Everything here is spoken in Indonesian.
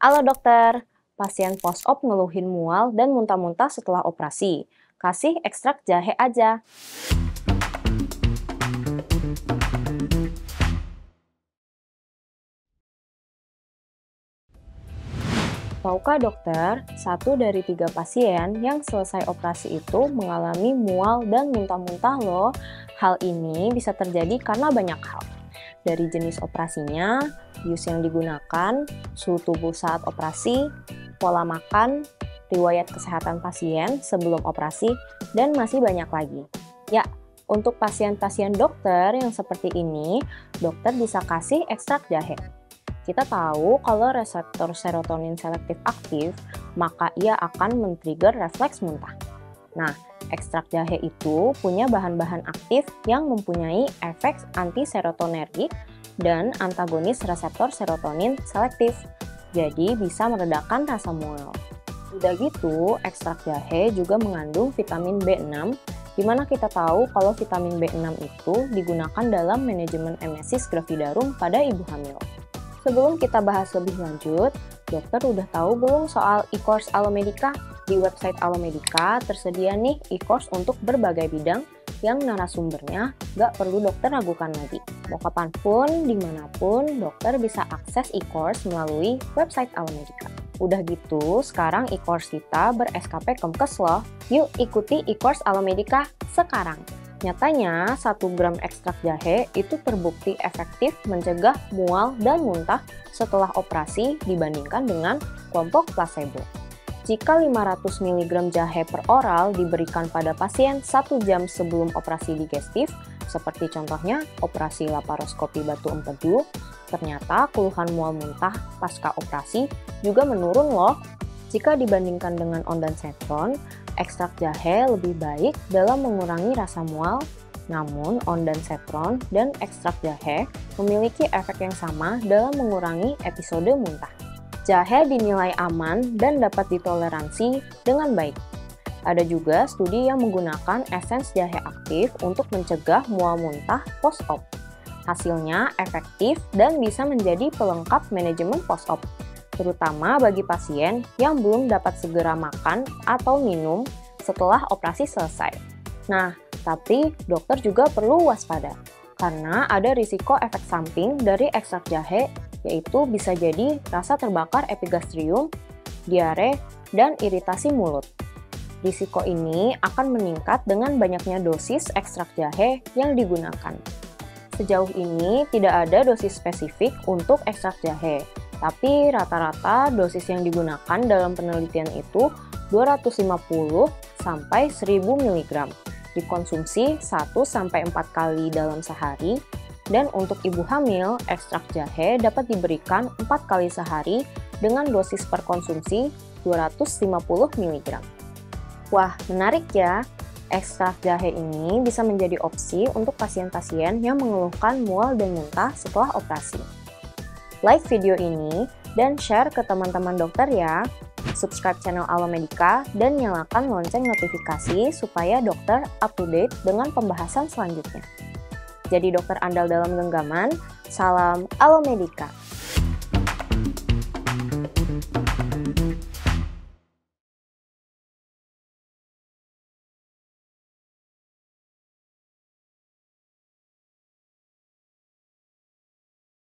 Halo dokter, pasien post-op ngeluhin mual dan muntah-muntah setelah operasi. Kasih ekstrak jahe aja. Tahukah dokter, 1 dari 3 pasien yang selesai operasi itu mengalami mual dan muntah-muntah loh. Hal ini bisa terjadi karena banyak hal. Dari jenis operasinya, bius yang digunakan, suhu tubuh saat operasi, pola makan, riwayat kesehatan pasien sebelum operasi, dan masih banyak lagi. Ya, untuk pasien-pasien dokter yang seperti ini, dokter bisa kasih ekstrak jahe. Kita tahu kalau reseptor serotonin selektif aktif, maka ia akan men-trigger refleks muntah. Nah, ekstrak jahe itu punya bahan-bahan aktif yang mempunyai efek anti-serotonergik dan antagonis reseptor serotonin selektif. Jadi bisa meredakan rasa mual. Udah gitu, ekstrak jahe juga mengandung vitamin B6, di mana kita tahu kalau vitamin B6 itu digunakan dalam manajemen emesis gravidarum pada ibu hamil. Sebelum kita bahas lebih lanjut, dokter udah tahu belum soal e-course Alomedica? Di website Alomedica tersedia nih e-course untuk berbagai bidang yang narasumbernya nggak perlu dokter ragukan lagi. Mau kapanpun, dimanapun, dokter bisa akses e-course melalui website Alomedica. Udah gitu, sekarang e-course kita ber-SKP Kemkes loh. Yuk ikuti e-course Alomedica sekarang! Nyatanya, 1 gram ekstrak jahe itu terbukti efektif mencegah mual dan muntah setelah operasi dibandingkan dengan kelompok placebo. Jika 500 mg jahe per oral diberikan pada pasien 1 jam sebelum operasi digestif, seperti contohnya operasi laparoskopi batu empedu, ternyata keluhan mual muntah pasca operasi juga menurun loh. Jika dibandingkan dengan ondansetron, ekstrak jahe lebih baik dalam mengurangi rasa mual, namun ondansetron dan ekstrak jahe memiliki efek yang sama dalam mengurangi episode muntah. Jahe dinilai aman dan dapat ditoleransi dengan baik. Ada juga studi yang menggunakan esens jahe aktif untuk mencegah mual muntah post-op. Hasilnya efektif dan bisa menjadi pelengkap manajemen post-op, terutama bagi pasien yang belum dapat segera makan atau minum setelah operasi selesai. Nah, tapi dokter juga perlu waspada, karena ada risiko efek samping dari ekstrak jahe, yaitu bisa jadi rasa terbakar epigastrium, diare, dan iritasi mulut. Risiko ini akan meningkat dengan banyaknya dosis ekstrak jahe yang digunakan. Sejauh ini tidak ada dosis spesifik untuk ekstrak jahe, tapi rata-rata dosis yang digunakan dalam penelitian itu 250 sampai 1000 mg, dikonsumsi 1-4 kali dalam sehari, dan untuk ibu hamil, ekstrak jahe dapat diberikan 4 kali sehari dengan dosis per konsumsi 250 mg. Wah, menarik ya! Ekstrak jahe ini bisa menjadi opsi untuk pasien-pasien yang mengeluhkan mual dan muntah setelah operasi. Like video ini dan share ke teman-teman dokter ya. Subscribe channel Alomedica dan nyalakan lonceng notifikasi supaya dokter up to date dengan pembahasan selanjutnya. Jadi dokter andal dalam genggaman, salam Alomedica.